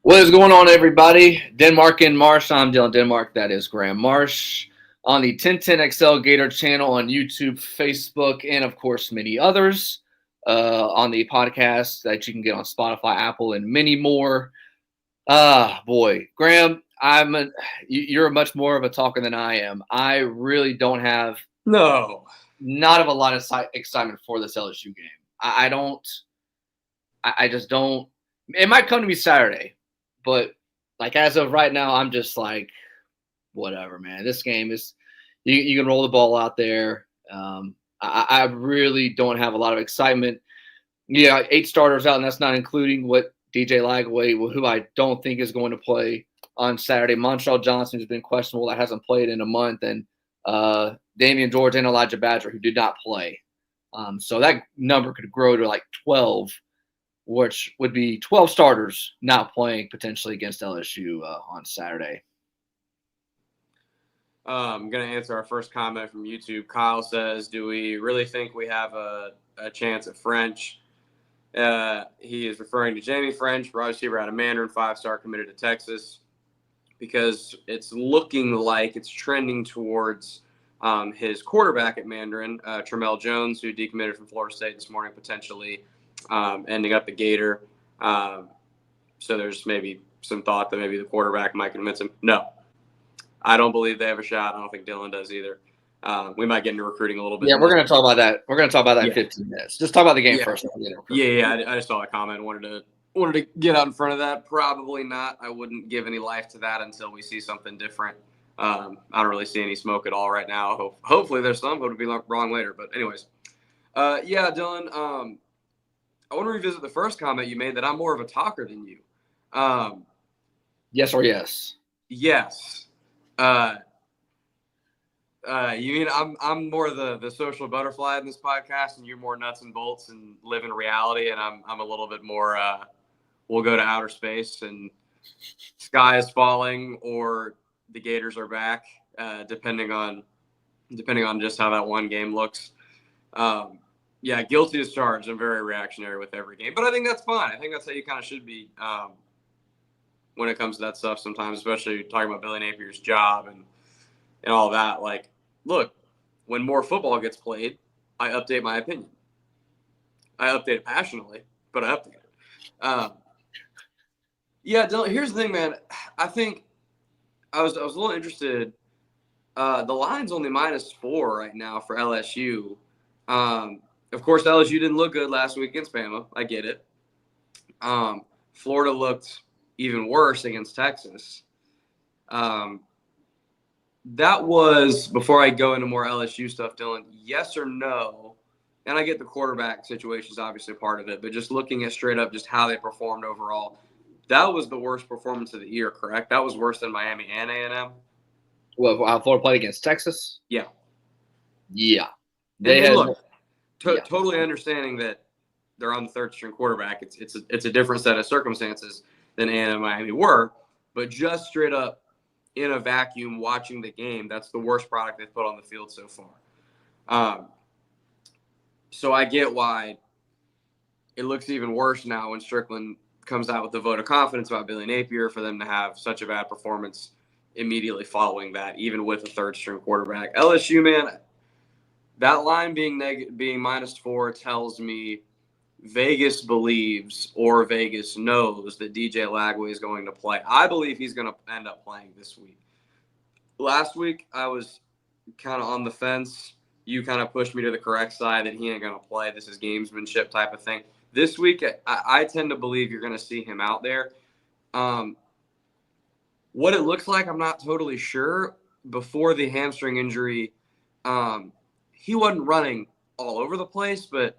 What is going on, everybody? Denmark and Marsh. I'm Dylan Denmark. That is Graham Marsh on the 1010XL Gator channel on YouTube, Facebook, and of course many others. On the podcast that you can get on Spotify, Apple, and many more. Boy, Graham, you're much more of a talker than I am. I really don't have No. not of a lot of excitement for this LSU game. I don't. I just don't. It might come to me Saturday, but like as of right now, I'm just like, whatever, man. This game is you can roll the ball out there. I really don't have a lot of excitement. Yeah, 8 starters out, and that's not including what DJ Lagway, who I don't think is going to play on Saturday. Montrell Johnson has been questionable; that hasn't played in a month, and Damian George and Elijah Badger, who did not play. So that number could grow to like 12, which would be 12 starters not playing potentially against LSU on Saturday. I'm going to answer our first comment from YouTube. Kyle says, do we really think we have a chance at French? He is referring to Jamie French, wide receiver out of Mandarin, 5-star committed to Texas, because it's looking like it's trending towards his quarterback at Mandarin, Tramel Jones, who decommitted from Florida State this morning, potentially ending up a Gator. So there's maybe some thought that maybe the quarterback might convince him. No, I don't believe they have a shot. I don't think Dylan does either. We might get into recruiting a little bit. Yeah, we're going to talk about that. We're going to talk about that in Yeah. 15 minutes. Just talk about the game first. Yeah. I just saw a comment. Wanted to get out in front of that. Probably not. I wouldn't give any life to that until we see something different. I don't really see any smoke at all right now. Hopefully there's some, but it'll be wrong later. But anyways, yeah, Dylan. I want to revisit the first comment you made that I'm more of a talker than you. Yes or yes? Yes. You mean I'm more the social butterfly in this podcast, and you're more nuts and bolts and live in reality, and I'm a little bit more. We'll go to outer space, and sky is falling, or the Gators are back, depending on just how that one game looks. Yeah, guilty as charged. I'm very reactionary with every game, but I think that's fine. I think that's how you kind of should be when it comes to that stuff sometimes, especially talking about Billy Napier's job and all that. Like, look, when more football gets played, I update my opinion. I update it passionately, but I update it. Yeah, Dylan, here's the thing, man. I think I was a little interested. The line's only -4 right now for LSU. Of course, LSU didn't look good last week against Bama. I get it. Florida looked even worse against Texas. That was, before I go into more LSU stuff, Dylan, yes or no? And I get the quarterback situation is obviously part of it, but just looking at straight up just how they performed overall, that was the worst performance of the year, correct? That was worse than Miami and A&M? Well, how Florida played against Texas? Yeah. Yeah. And look, totally understanding that they're on the third-string quarterback. It's a different set of circumstances than A&M and Miami were, but just straight up, in a vacuum, watching the game, that's the worst product they've put on the field so far. So I get why it looks even worse now when Strickland comes out with the vote of confidence about Billy Napier, for them to have such a bad performance immediately following that, even with a third-string quarterback. LSU, man, that line being -4 tells me Vegas believes or Vegas knows that DJ Lagway is going to play. I believe he's going to end up playing this week. Last week, I was kind of on the fence. You kind of pushed me to the correct side that he ain't going to play. This is gamesmanship type of thing. This week, I tend to believe you're going to see him out there. What it looks like, I'm not totally sure. Before the hamstring injury, he wasn't running all over the place, but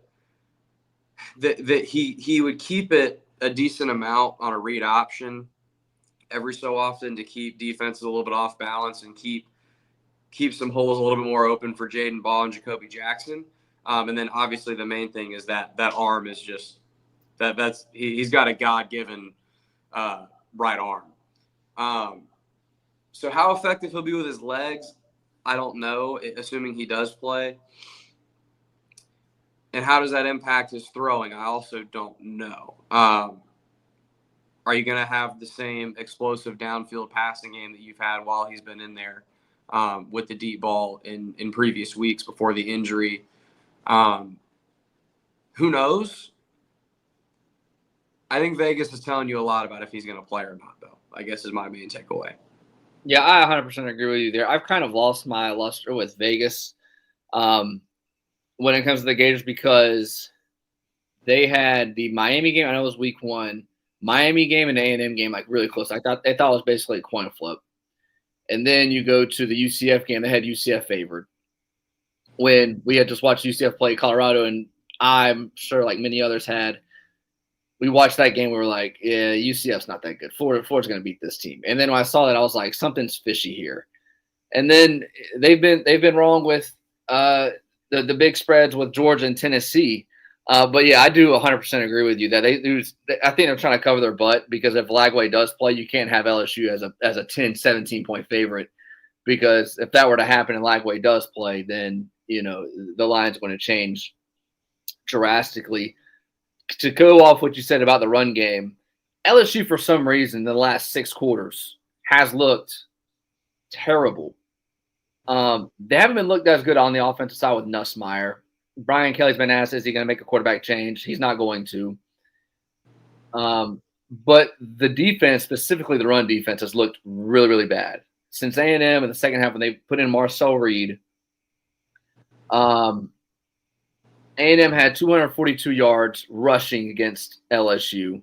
that he would keep it a decent amount on a read option every so often to keep defenses a little bit off balance and keep some holes a little bit more open for Jaden Ball and Jacoby Jackson. And then obviously the main thing is that arm is just he's got a God-given right arm. So how effective he'll be with his legs, I don't know, assuming he does play. And how does that impact his throwing? I also don't know. Are you going to have the same explosive downfield passing game that you've had while he's been in there with the deep ball in previous weeks before the injury? Who knows? I think Vegas is telling you a lot about if he's going to play or not, though, I guess is my main takeaway. Yeah, I 100% agree with you there. I've kind of lost my luster with Vegas when it comes to the Gators because they had the Miami game. I know it was week 1. Miami game and A&M game like really close. They thought it was basically a coin flip. And then you go to the UCF game. They had UCF favored. When we had just watched UCF play Colorado, and I'm sure like many others had, we watched that game. We were like, yeah, UCF's not that good. Florida's going to beat this team. And then when I saw that, I was like, something's fishy here. And then they've been wrong with the big spreads with Georgia and Tennessee. But yeah, I do 100% agree with you that I think they're trying to cover their butt because if Lagway does play, you can't have LSU as a 10, 17 point favorite because if that were to happen and Lagway does play, then the line's going to change drastically. To go off what you said about the run game, LSU for some reason in the last 6 quarters has looked terrible. They haven't been looked as good on the offensive side with Nussmeier. Brian Kelly's been asked, is he going to make a quarterback change? He's not going to. But the defense, specifically the run defense, has looked really, really bad. Since A&M in the second half when they put in Marcel Reed, A&M had 242 yards rushing against LSU.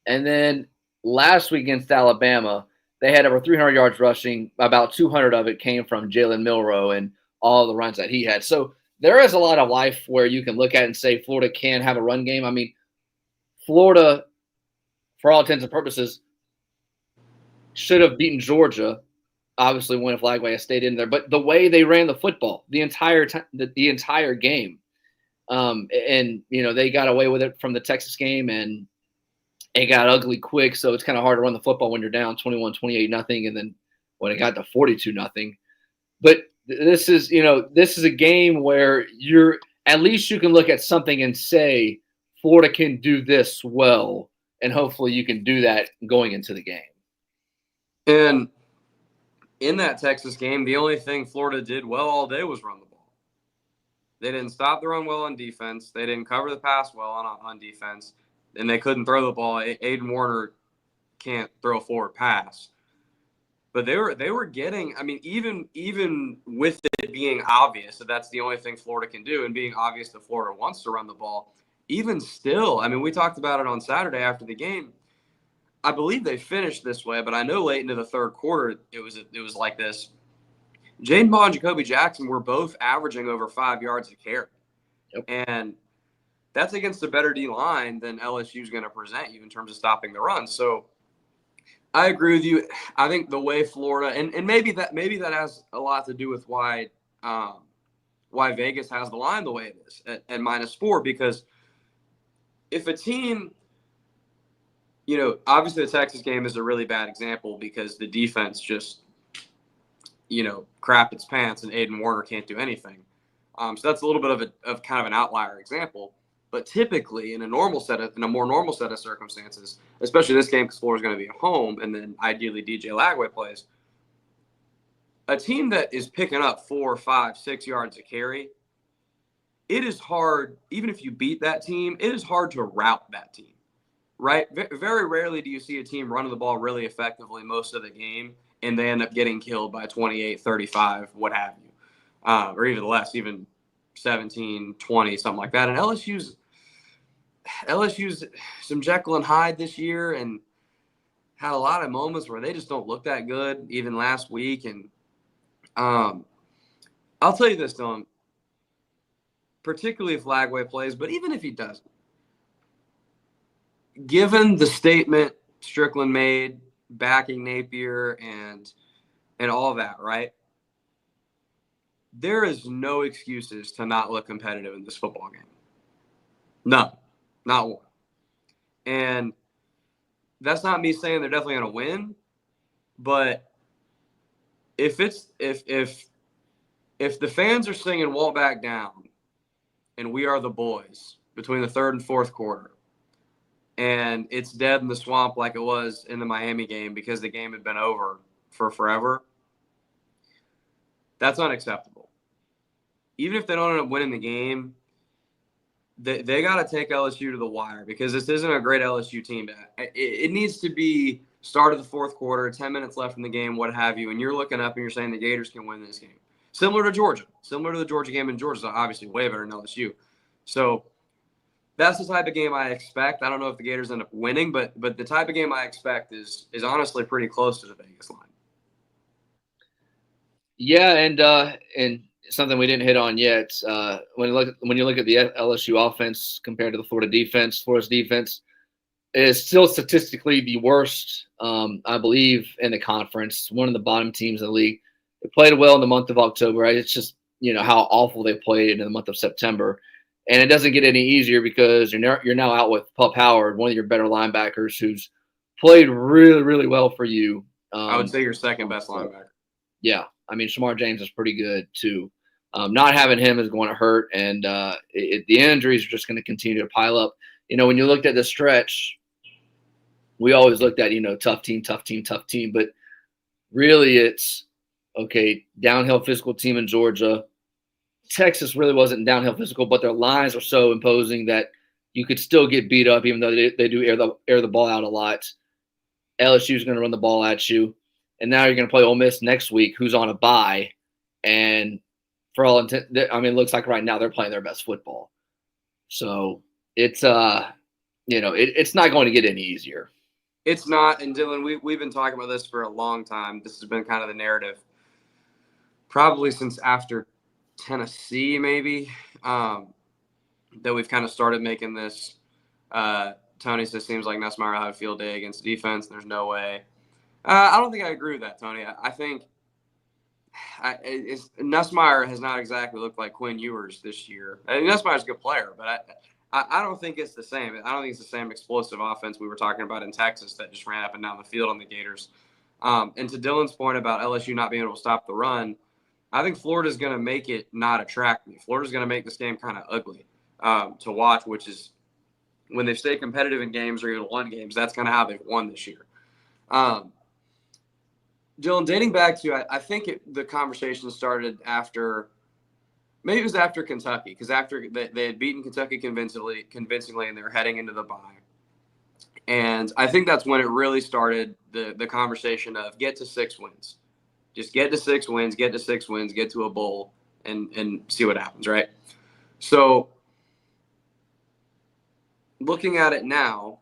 And then last week against Alabama, they had over 300 yards rushing. About 200 of it came from Jalen Milroe and all the runs that he had. So there is a lot of life where you can look at and say Florida can have a run game. I mean, Florida, for all intents and purposes, should have beaten Georgia. Obviously, when if Lagway had stayed in there. But the way they ran the football the entire game, and they got away with it from the Texas game, and it got ugly quick. So it's kind of hard to run the football when you're down 21-28-0, and then when it got to 42-0. But this is a game where at least you can look at something and say Florida can do this well, and hopefully you can do that going into the game. And in that Texas game, the only thing Florida did well all day was run the ball. They didn't stop the run well on defense. They didn't cover the pass well on defense, and they couldn't throw the ball. Aiden Warner can't throw a forward pass. But they were getting, I mean, even with it being obvious that that's the only thing Florida can do and being obvious that Florida wants to run the ball, even still, I mean, we talked about it on Saturday after the game. I believe they finished this way, but I know late into the third quarter it was like this. Jaden Ball and Jacoby Jackson were both averaging over 5 yards a carry. Yep. And that's against a better D-line than LSU is going to present you in terms of stopping the run. So I agree with you. I think the way Florida and maybe that has a lot to do with why Vegas has the line the way it is at -4, because if a team, obviously the Texas game is a really bad example because the defense just, crap its pants and Aiden Warner can't do anything. So that's a little bit of kind of an outlier example. But typically, in a more normal set of circumstances, especially this game because Florida's going to be at home, and then ideally DJ Lagway plays, a team that is picking up 4, 5, 6 yards a carry, it is hard. Even if you beat that team, it is hard to route that team, right? Very rarely do you see a team running the ball really effectively most of the game, and they end up getting killed by 28, 35, what have you, or even less, even 17, 20, something like that. And LSU's some Jekyll and Hyde this year and had a lot of moments where they just don't look that good, even last week. And I'll tell you this, Dylan, particularly if Lagway plays, but even if he doesn't, given the statement Strickland made backing Napier and all of that, right? There is no excuses to not look competitive in this football game. None. Not one. And that's not me saying they're definitely going to win, but if the fans are singing "Walt Back Down" and "We Are the Boys" between the third and fourth quarter, and it's dead in the swamp like it was in the Miami game because the game had been over for forever, that's unacceptable. Even if they don't end up winning the game, they got to take LSU to the wire because this isn't a great LSU team. It needs to be start of the fourth quarter, 10 minutes left in the game, what have you, and you're looking up and you're saying the Gators can win this game. Similar to Georgia. Similar to the Georgia game, and Georgia's obviously way better than LSU. So that's the type of game I expect. I don't know if the Gators end up winning, but the type of game I expect is honestly pretty close to the Vegas line. Yeah, and something we didn't hit on yet. When you look at the LSU offense compared to the Florida's defense is still statistically the worst, I believe, in the conference. One of the bottom teams in the league. They played well in the month of October. Right? It's just how awful they played in the month of September, and it doesn't get any easier because you're now out with Pup Howard, one of your better linebackers, who's played really really well for you. I would say your second best linebacker. Yeah, I mean, Shamar James is pretty good too. Not having him is going to hurt, and the injuries are just going to continue to pile up. When you looked at the stretch, we always looked at tough team, but really it's okay. Downhill physical team in Georgia. Texas really wasn't downhill physical, but their lines are so imposing that you could still get beat up, even though they do air the ball out a lot. LSU is going to run the ball at you. And now you're going to play Ole Miss next week, who's on a bye. And for all intent, I mean, it looks like right now they're playing their best football. So it's it's not going to get any easier. It's not. And Dylan, we've been talking about this for a long time. This has been kind of the narrative, probably since after Tennessee, maybe, that we've kind of started making this. Tony says seems like Nussmeier had a field day against defense. There's no way. I don't think I agree with that, Tony. I think Nussmeier has not exactly looked like Quinn Ewers this year. I mean, Nussmeier's a good player, but I don't think it's the same. I don't think it's the same explosive offense we were talking about in Texas that just ran up and down the field on the Gators. And to Dylan's point about LSU not being able to stop the run, I think Florida's going to make it not attract me. Florida's going to make this game kind of ugly to watch, which is when they stay competitive in games or even won games, that's kind of how they've won this year. Dylan, dating back to, I think the conversation started after, maybe it was after Kentucky, because after they had beaten Kentucky convincingly, and they were heading into the bye. And I think that's when it really started, the conversation of get to 6 wins. Just get to 6 wins, get to a bowl, and see what happens, right? So looking at it now,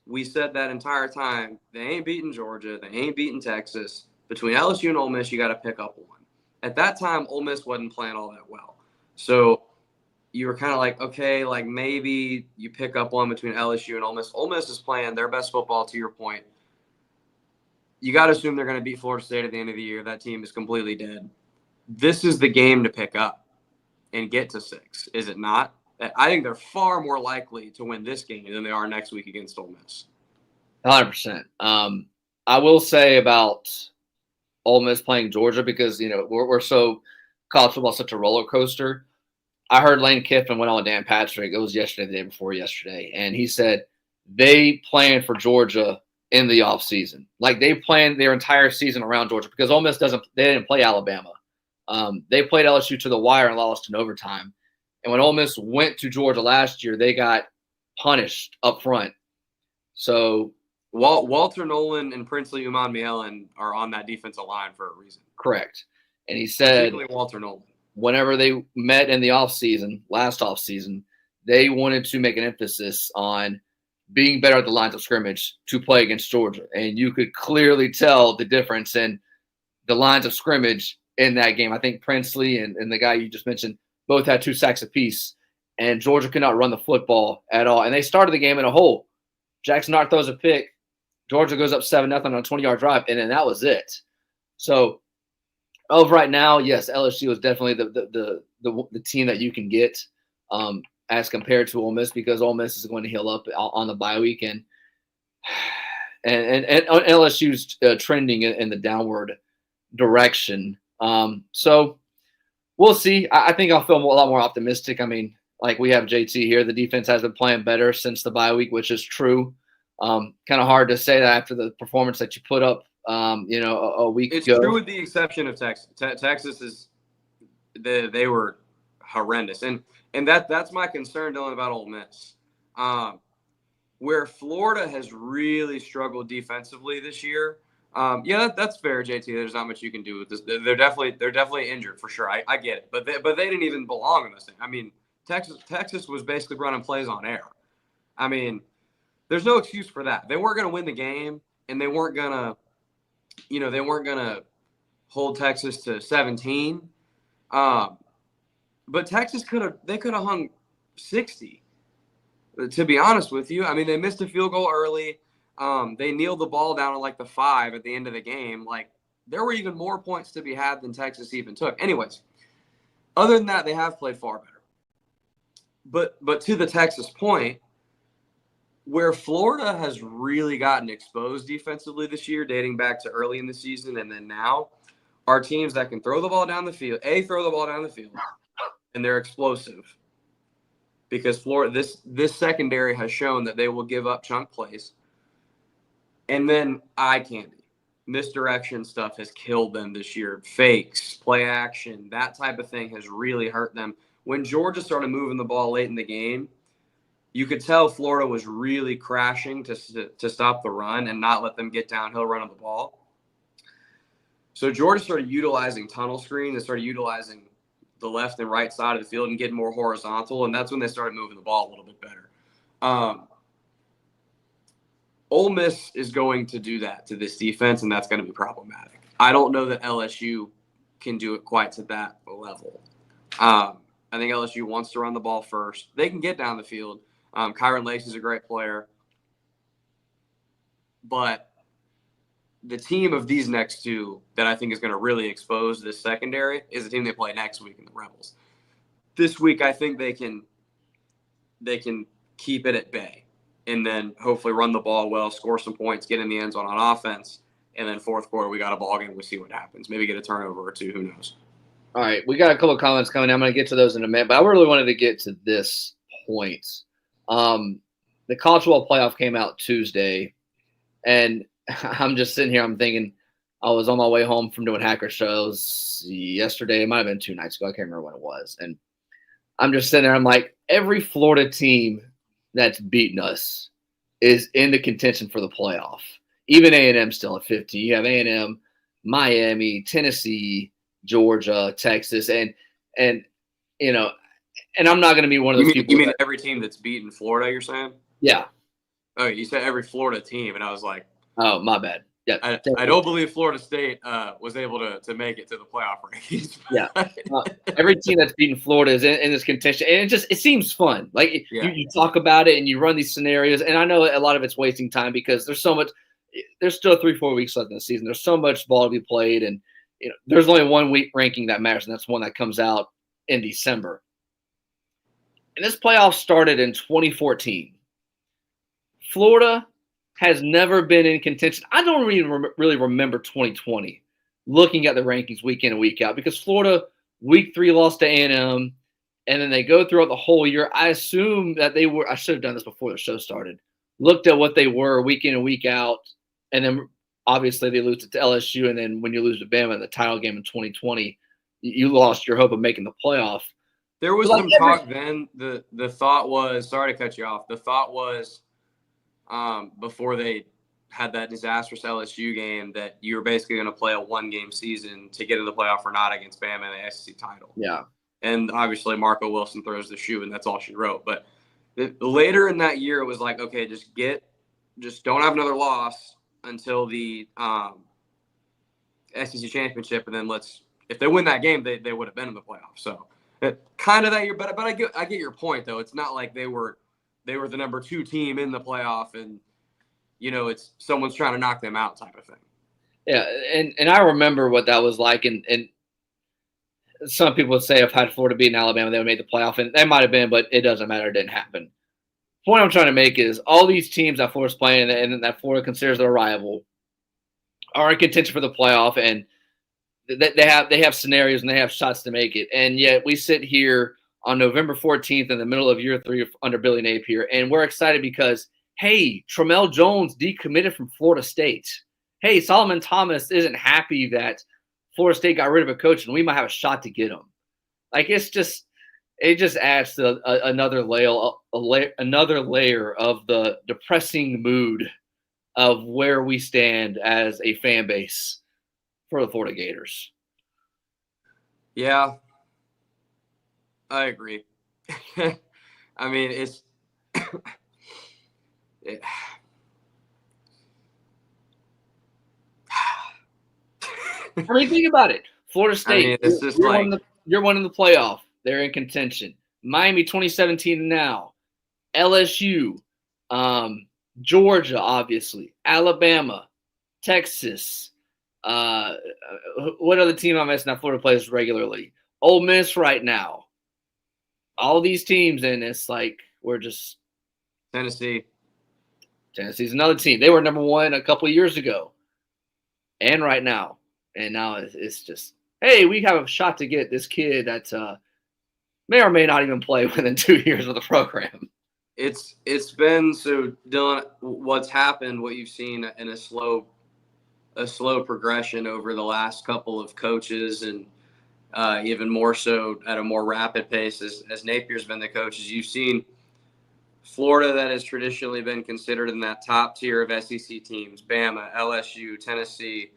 we said that entire time, they ain't beating Georgia, they ain't beating Texas. Between LSU and Ole Miss, you got to pick up one. At that time, Ole Miss wasn't playing all that well. So you were kind of like, okay, like maybe you pick up one between LSU and Ole Miss. Ole Miss is playing their best football, to your point. You got to assume they're going to beat Florida State at the end of the year. That team is completely dead. This is the game to pick up and get to 6, is it not? I think they're far more likely to win this game than they are next week against Ole Miss. 100%. I will say about Ole Miss playing Georgia because we're so college football such a roller coaster. I heard Lane Kiffin went on with Dan Patrick. It was yesterday, the day before yesterday, and he said they planned for Georgia in the offseason. Like they planned their entire season around Georgia because Ole Miss they didn't play Alabama. They played LSU to the wire and lost in overtime. And when Ole Miss went to Georgia last year, they got punished up front. So Walter Nolan and Princely Umanmielen are on that defensive line for a reason. Correct. And he said particularly Walter Nolan. Whenever they met in the last offseason, they wanted to make an emphasis on being better at the lines of scrimmage to play against Georgia. And you could clearly tell the difference in the lines of scrimmage in that game. I think Princely and the guy you just mentioned both had 2 sacks apiece, and Georgia could not run the football at all. And they started the game in a hole. Jackson Dart throws a pick. Georgia goes up 7-0 on a 20-yard drive, and then that was it. So, right now, yes, LSU is definitely the team that you can get as compared to Ole Miss because Ole Miss is going to heal up on the bye week, and LSU's trending in the downward direction. So we'll see. I think I'll feel a lot more optimistic. I mean, like we have JT here, the defense has been playing better since the bye week, which is true. Kind of hard to say that after the performance that you put up, a week it's ago. True with the exception of Texas. Texas is they were horrendous, and that's my concern, Dylan, about Ole Miss. Where Florida has really struggled defensively this year. That's fair, JT. There's not much you can do with this. They're definitely injured for sure. I get it, but they didn't even belong in this thing. I mean, Texas was basically running plays on air. I mean, there's no excuse for that. They weren't going to win the game, and they weren't gonna hold Texas to 17. But Texas could have hung 60. To be honest with you, I mean, they missed a field goal early. They kneeled the ball down at like the 5 at the end of the game. Like, there were even more points to be had than Texas even took. Anyways, other than that, they have played far better. But to the Texas point, where Florida has really gotten exposed defensively this year, dating back to early in the season and then now, are teams that can throw the ball down the field, and they're explosive. Because Florida, this secondary has shown that they will give up chunk plays. And then eye candy. Misdirection stuff has killed them this year. Fakes, play action, that type of thing has really hurt them. When Georgia started moving the ball late in the game, you could tell Florida was really crashing to stop the run and not let them get downhill running the ball. So Georgia started utilizing tunnel screen and started utilizing the left and right side of the field and getting more horizontal, and that's when they started moving the ball a little bit better. Ole Miss is going to do that to this defense, and that's going to be problematic. I don't know that LSU can do it quite to that level. I think LSU wants to run the ball first. They can get down the field. Kyron Lace is a great player. But the team of these next two that I think is going to really expose this secondary is the team they play next week in the Rebels. This week, I think they can keep it at bay and then hopefully run the ball well, score some points, get in the end zone on offense, and then fourth quarter we got a ball game. We'll see what happens. Maybe get a turnover or two. Who knows? All right, we got a couple of comments coming. I'm going to get to those in a minute, but I really wanted to get to this point. The college football playoff came out Tuesday, and I'm just sitting here. I'm thinking I was on my way home from doing hacker shows yesterday. It might have been 2 nights ago. I can't remember when it was. And I'm just sitting there. I'm like, every Florida team that's beaten us is in the contention for the playoff. Even A&M still at 15. You have A&M, Miami, Tennessee, Georgia, Texas, and I'm not going to be one of those people. You mean every team that's beaten Florida? You're saying? Yeah. Oh, you said every Florida team, and I was like, oh, my bad. Yeah, I don't believe Florida State was able to make it to the playoff rankings. Yeah, every team that's beaten Florida is in this contention, and it seems fun. Like you talk about it and you run these scenarios, and I know a lot of it's wasting time because there's so much. There's still 3-4 weeks left in the season. There's so much ball to be played, and there's only 1 week ranking that matters, and that's one that comes out in December. And this playoff started in 2014. Florida has never been in contention. I don't really remember 2020 looking at the rankings week in and week out because Florida week 3 lost to A&M, and then they go throughout the whole year. I assume that they were – I should have done this before the show started. Looked at what they were week in and week out, and then obviously they lose to LSU, and then when you lose to Bama in the title game in 2020, you lost your hope of making the playoff. There was some talk then. The thought was – sorry to cut you off. The thought was before they had that disastrous LSU game that you were basically going to play a 1-game season to get in the playoff or not against Bama in the SEC title. Yeah. And obviously Marco Wilson throws the shoe, and that's all she wrote. But later in that year, it was like, okay, just don't have another loss until the SEC championship, and then if they win that game, they would have been in the playoff. So kind of that year, but I get your point though. It's not like they were the number 2 team in the playoff, and it's someone's trying to knock them out type of thing. Yeah, and I remember what that was like, and some people would say if had Florida beaten Alabama, they would have made the playoff, and that might have been, but it doesn't matter. It didn't happen. The point I'm trying to make is all these teams that Florida's playing and that Florida considers their rival are in contention for the playoff, and they have scenarios and they have shots to make it. And yet we sit here on November 14th in the middle of year 3 under Billy Napier. And we're excited because, hey, Tramel Jones decommitted from Florida State. Hey, Solomon Thomas isn't happy that Florida State got rid of a coach and we might have a shot to get him. Like, it just adds to another layer of the depressing mood of where we stand as a fan base for the Florida Gators. Yeah, I agree. I mean, it's I mean, think about it. Florida State, I mean, it's just you're one in the playoff. They're in contention. Miami 2017 now. LSU, Georgia, obviously. Alabama, Texas. What other team am I missing that Florida plays regularly? Ole Miss right now. All these teams, and it's like we're just Tennessee. Tennessee's another team. They were number 1 a couple of years ago, and right now, and now it's just, hey, we have a shot to get this kid that may or may not even play within 2 years of the program. It's been so, Dylan. What's happened? What you've seen in a slow progression over the last couple of coaches, and even more so at a more rapid pace as Napier's been the coach. As you've seen Florida, that has traditionally been considered in that top tier of SEC teams, Bama, LSU, Tennessee,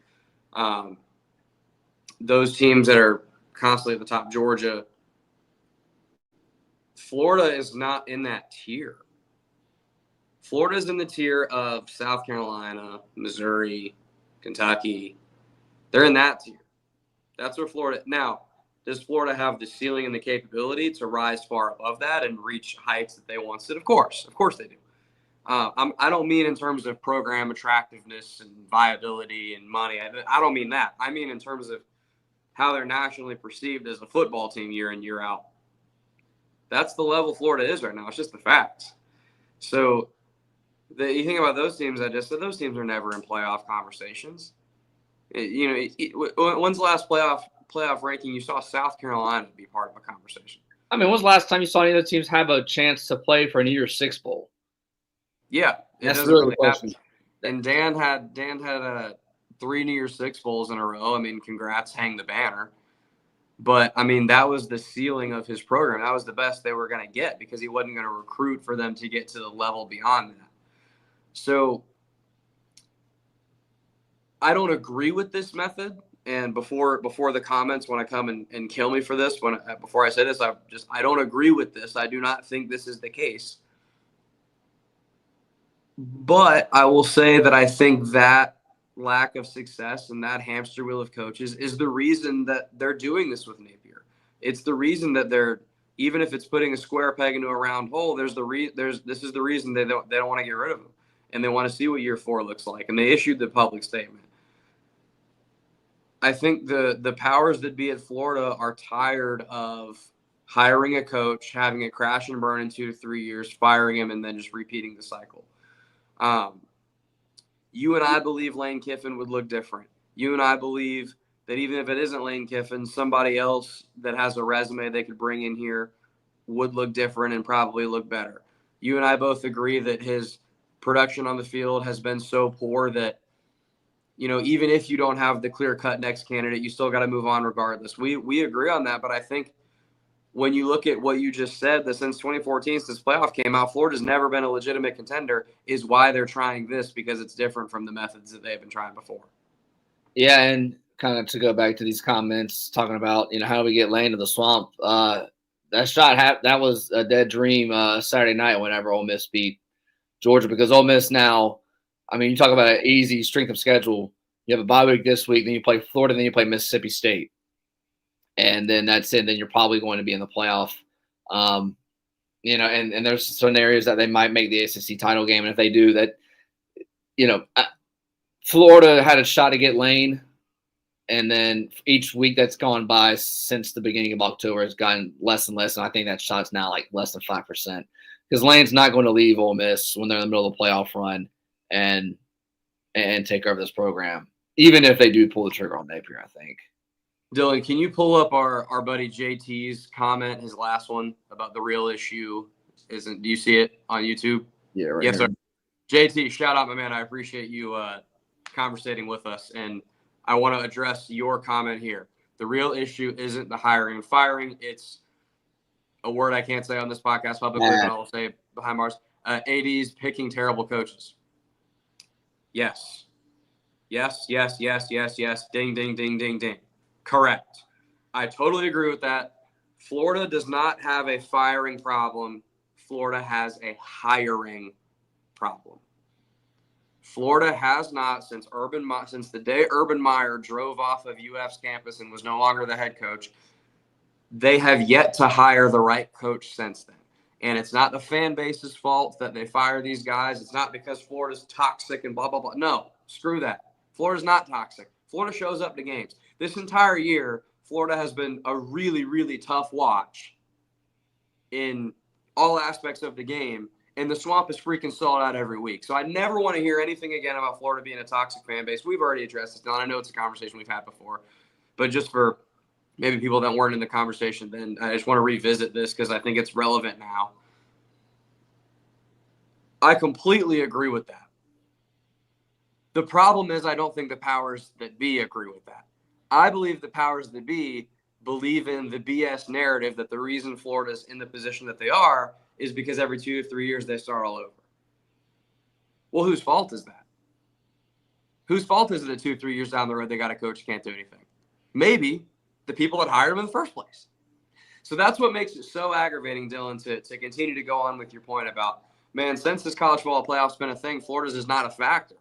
those teams that are constantly at the top, Georgia. Florida is not in that tier. Florida is in the tier of South Carolina, Missouri, Kentucky. They're in that tier. That's where Florida – now, does Florida have the ceiling and the capability to rise far above that and reach heights that they once did? Of course they do. I don't mean in terms of program attractiveness and viability and money. I don't mean that. I mean in terms of how they're nationally perceived as a football team year in, year out. That's the level Florida is right now. It's just the facts. So you think about those teams, I just said those teams are never in playoff conversations. When's the last playoff ranking you saw South Carolina be part of a conversation? I mean, when's the last time you saw any of the teams have a chance to play for a New Year's Six bowl? Yeah, it doesn't really happen. And Dan had 3 New Year's Six bowls in a row. I mean, congrats, hang the banner. But, I mean, that was the ceiling of his program. That was the best they were going to get because he wasn't going to recruit for them to get to the level beyond that. So I don't agree with this method. And before the comments want to come and kill me for this, before I say this, I don't agree with this. I do not think this is the case. But I will say that I think that lack of success and that hamster wheel of coaches is the reason that they're doing this with Napier. It's the reason that they're, even if it's putting a square peg into a round hole, this is the reason they don't want to get rid of him, and they want to see what year 4 looks like, and they issued the public statement. I think the powers that be at Florida are tired of hiring a coach, having it crash and burn in 2 to 3 years, firing him, and then just repeating the cycle. You and I believe Lane Kiffin would look different. You and I believe that even if it isn't Lane Kiffin, somebody else that has a resume they could bring in here would look different and probably look better. You and I both agree that his production on the field has been so poor that, even if you don't have the clear-cut next candidate, you still got to move on regardless. We agree on that, but I think when you look at what you just said, that since 2014, since playoff came out, Florida's never been a legitimate contender, is why they're trying this, because it's different from the methods that they've been trying before. Yeah, and kind of to go back to these comments, talking about, how do we get Lane to the swamp? That shot, that was a dead dream Saturday night whenever Ole Miss beat Georgia, because Ole Miss now, I mean, you talk about an easy strength of schedule. You have a bye week this week, then you play Florida, then you play Mississippi State. And then that's it. Then you're probably going to be in the playoff. And there's scenarios that they might make the ACC title game. And if they do that, Florida had a shot to get Lane. And then each week that's gone by since the beginning of October has gotten less and less. And I think that shot's now like less than 5%. Because Lane's not going to leave Ole Miss when they're in the middle of the playoff run and take over this program, even if they do pull the trigger on Napier, I think. Dylan, can you pull up our buddy JT's comment, his last one about the real issue? Do you see it on YouTube? Yeah, right. Yes, here. sir. JT, shout out, my man. I appreciate you conversating with us, and I want to address your comment here. The real issue isn't the hiring and firing. It's a word I can't say on this podcast publicly, but I'll say behind bars. ADs picking terrible coaches. Yes. Yes, yes, yes, yes, yes. Ding, ding, ding, ding, ding. Correct. I totally agree with that. Florida does not have a firing problem. Florida has a hiring problem. Florida has not, since the day Urban Meyer drove off of UF's campus and was no longer the head coach, they have yet to hire the right coach since then. And it's not the fan base's fault that they fire these guys. It's not because Florida's toxic and blah, blah, blah. No, screw that. Florida's not toxic. Florida shows up to games. This entire year, Florida has been a really, really tough watch in all aspects of the game. And the swamp is freaking sold out every week. So I never want to hear anything again about Florida being a toxic fan base. We've already addressed this, Don. I know it's a conversation we've had before. But just for maybe people that weren't in the conversation then, I just want to revisit this because I think it's relevant now. I completely agree with that. The problem is I don't think the powers that be agree with that. I believe the powers that be believe in the BS narrative that the reason Florida's in the position that they are is because every 2 to 3 years they start all over. Well, whose fault is that? Whose fault is it that 2 3 years down the road they got a coach who can't do anything? Maybe the people that hired him in the first place. So that's what makes it so aggravating, Dylan, to continue to go on with your point about, man, since this college football playoff's been a thing, Florida's is not a factor.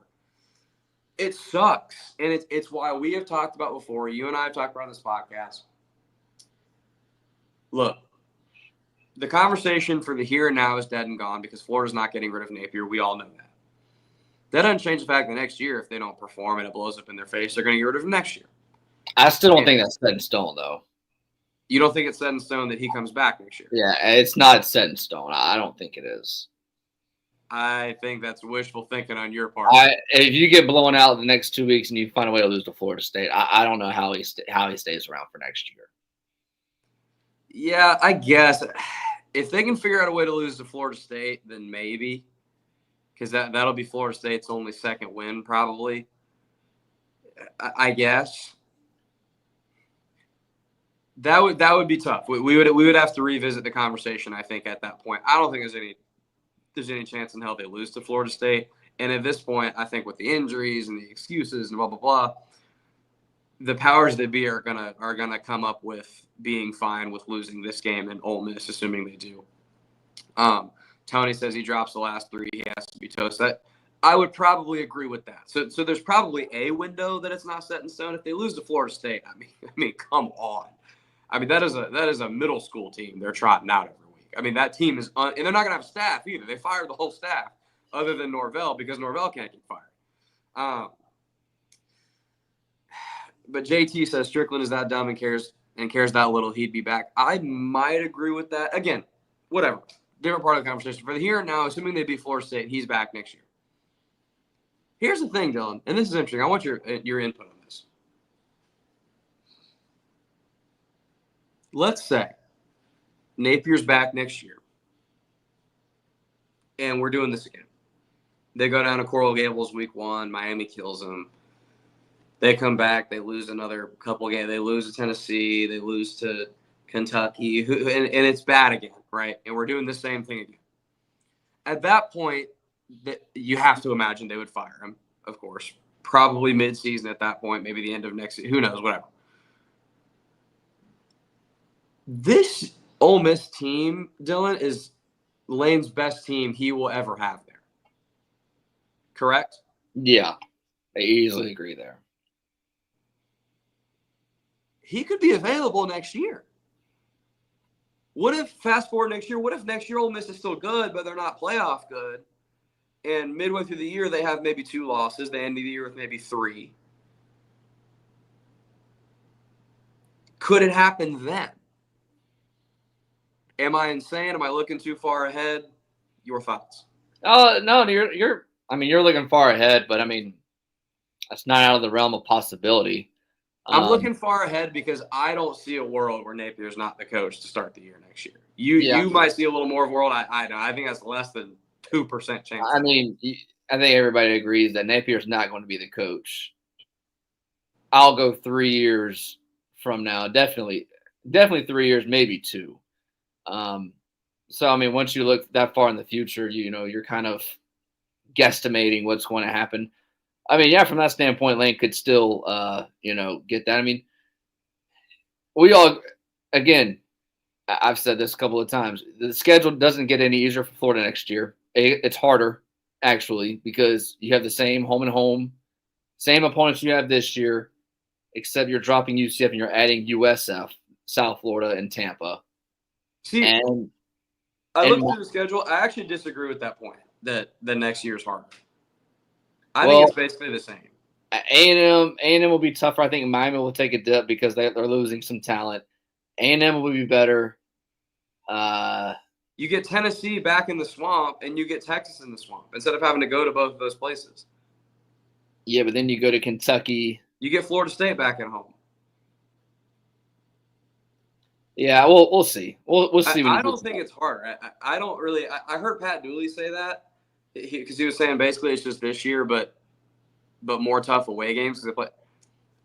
It sucks. And it's why we have talked about before, you and I have talked about on this podcast. Look, the conversation for the here and now is dead and gone because Florida's not getting rid of Napier. We all know that. That doesn't change the fact that next year, if they don't perform and it blows up in their face, they're going to get rid of him next year. I still don't think that's set in stone, though. You don't think it's set in stone that he comes back next year? Yeah, it's not set in stone. I don't think it is. I think that's wishful thinking on your part. If you get blown out the next 2 weeks and you find a way to lose to Florida State, I don't know how he stays around for next year. Yeah, I guess if they can figure out a way to lose to Florida State, then maybe, because that'll be Florida State's only second win probably. I guess that would be tough. We would have to revisit the conversation. I think at that point, I don't think there's any chance in hell they lose to Florida State. And at this point, I think with the injuries and the excuses and blah blah blah, the powers that be are gonna come up with being fine with losing this game in Ole Miss, assuming they do. Tony says he drops the last 3, he has to be toast. I would probably agree with that. So there's probably a window that it's not set in stone. If they lose to Florida State, I mean, come on. I mean, that is a middle school team they're trotting out every week. I mean, that team is and they're not gonna have staff either. They fired the whole staff other than Norvell because Norvell can't get fired. But JT says Strickland is that dumb and cares that little, he'd be back. I might agree with that. Again, whatever. Different part of the conversation. For the here and now, assuming they beat Florida State, he's back next year. Here's the thing, Dylan, and this is interesting. I want your input on this. Let's say Napier's back next year, and we're doing this again. They go down to Coral Gables week 1. Miami kills them. They come back. They lose another couple games. They lose to Tennessee. They lose to Kentucky. And it's bad again, right? And we're doing the same thing again. At that point, you have to imagine they would fire him, of course. Probably mid-season at that point, maybe the end of next season. Who knows, whatever. This Ole Miss team, Dylan, is Lane's best team he will ever have there. Correct? Yeah, I easily agree there. He could be available next year. What if, fast forward next year, what if next year Ole Miss is still good, but they're not playoff good, and midway through the year they have maybe 2 losses, they end the year with maybe 3? Could it happen then? Am I insane? Am I looking too far ahead? Your thoughts? Oh no, you're looking far ahead, but I mean, that's not out of the realm of possibility. I'm looking far ahead because I don't see a world where Napier's not the coach to start the year next year. You might see a little more of a world. I think that's less than 2% chance. I mean, I think everybody agrees that Napier's not going to be the coach. I'll go 3 years from now. Definitely 3 years, maybe 2. So, I mean, once you look that far in the future, you're kind of guesstimating what's going to happen. I mean, yeah, from that standpoint, Lane could still, get that. I mean, we all, again, I've said this a couple of times. The schedule doesn't get any easier for Florida next year. It's harder, actually, because you have the same home and home, same opponents you have this year, except you're dropping UCF and you're adding USF, South Florida, and Tampa. See, I looked through the schedule. I actually disagree with that point that the next year is harder. I think it's basically the same. A&M will be tougher. I think Miami will take a dip because they're losing some talent. A&M will be better. You get Tennessee back in the swamp, and you get Texas in the swamp instead of having to go to both of those places. Yeah, but then you go to Kentucky. You get Florida State back at home. Yeah, we'll see. We'll see. I don't think it's hard. I don't really. I heard Pat Dooley say that because he was saying basically it's just this year, but more tough away games. But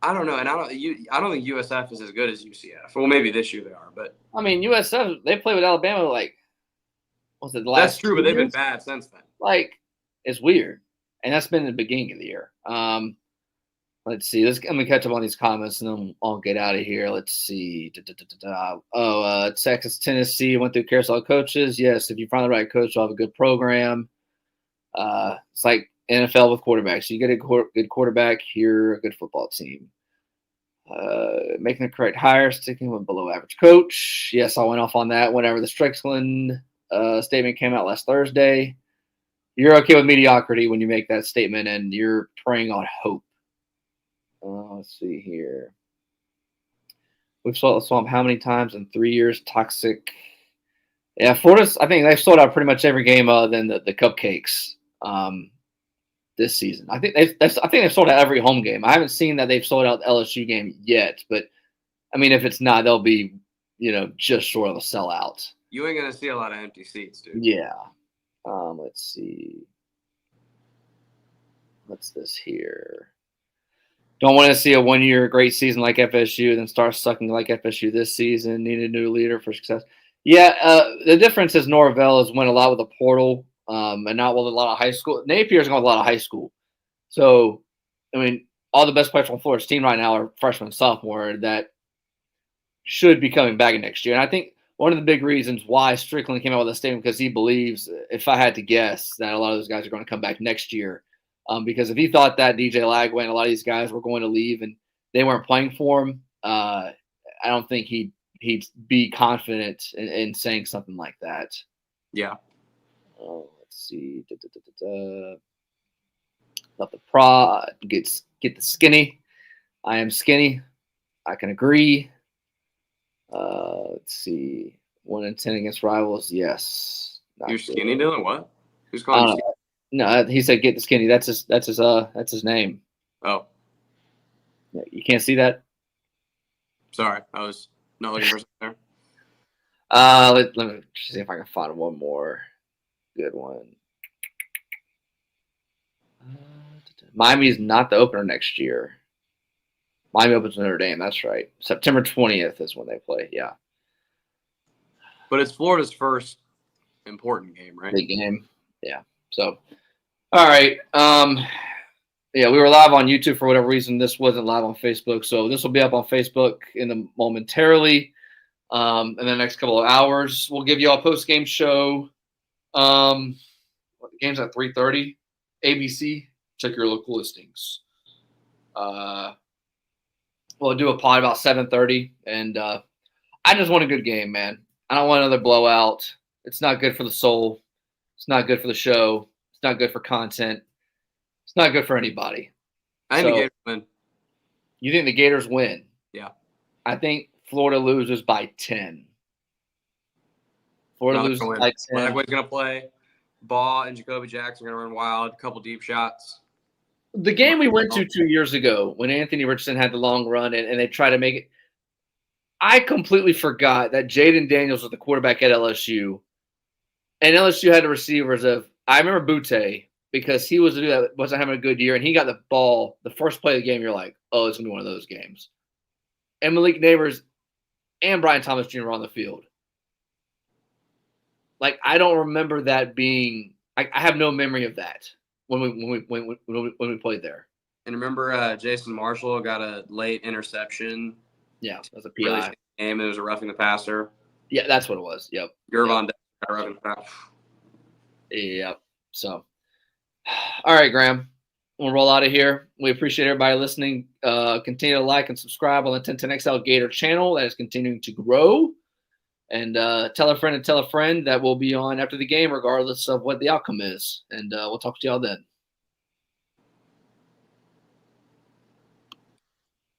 I don't know, and I don't think USF is as good as UCF. Well, maybe this year they are, but I mean USF they play with Alabama like what's it? The last that's true, but they've been bad since then. Like it's weird, and that's been the beginning of the year. Let's see. Let me catch up on these comments, and then I'll get out of here. Let's see. Texas, Tennessee went through carousel coaches. Yes, if you find the right coach, you'll have a good program. It's like NFL with quarterbacks. You get a good quarterback, you're a good football team. Making the correct hire, sticking with below average coach. Yes, I went off on that whenever the Strickland statement came out last Thursday. You're okay with mediocrity when you make that statement, and you're preying on hope. Let's see here. We've sold the swamp how many times in 3 years? Toxic. Yeah, Florida's. I think they've sold out pretty much every game other than the cupcakes this season. I think they've sold out every home game. I haven't seen that they've sold out the LSU game yet, but I mean, if it's not, they'll be just short of a sellout. You ain't gonna see a lot of empty seats, dude. Yeah. Let's see. What's this here? Don't want to see a 1 year great season like FSU, then start sucking like FSU this season. Need a new leader for success. Yeah, the difference is Norvell has won a lot with the portal, and not with a lot of high school. Napier's got a lot of high school. So, I mean, all the best players on Florida's team right now are freshmen and sophomore that should be coming back next year. And I think one of the big reasons why Strickland came out with a statement because he believes, if I had to guess, that a lot of those guys are going to come back next year. Because if he thought that DJ Lagway and a lot of these guys were going to leave and they weren't playing for him, I don't think he'd be confident in saying something like that. Yeah. Let's see. Let the pro get the skinny. I am skinny. I can agree. Let's see. 1 in 10 against rivals. Yes. You're skinny, Dylan? What? Who's calling you skinny? No, he said get the skinny. That's his name. Oh. You can't see that? Sorry, I was not looking for something there. Let me see if I can find one more good one. Miami's not the opener next year. Miami opens Notre Dame. That's right. September 20th is when they play. Yeah. But it's Florida's first important game, right? Big game. Yeah. So, all right. Yeah, we were live on YouTube for whatever reason. This wasn't live on Facebook, so this will be up on Facebook momentarily. In the next couple of hours, we'll give you a post-game show. The game's at 3:30. ABC. Check your local listings. We'll do a pod about 7:30, and I just want a good game, man. I don't want another blowout. It's not good for the soul. It's not good for the show. It's not good for content. It's not good for anybody. I think the Gators win. You think the Gators win? Yeah. I think Florida loses by 10. Florida loses by 10. Lagway's going to play. Baugh and Jacoby Jackson are going to run wild. A couple deep shots. The game we went to 2 years ago when Anthony Richardson had the long run and they tried to make it, I completely forgot that Jaden Daniels was the quarterback at LSU, and LSU had the receivers of – I remember Butte because he was the dude that wasn't having a good year, and he got the ball the first play of the game. You're like, oh, it's going to be one of those games. And Malik Neighbors and Brian Thomas Jr. were on the field. Like, I don't remember that being – I have no memory of that when we played there. And remember Jason Marshall got a late interception. Yeah, it was a PI. Really game. It was a roughing the passer. Yeah, that's what it was. Yep. Gervon got roughing the passer. Yep. So, all right, Graham. We'll roll out of here. We appreciate everybody listening. Continue to like and subscribe on the 1010XL Gator channel that is continuing to grow. And tell a friend that we'll be on after the game, regardless of what the outcome is. And we'll talk to y'all then.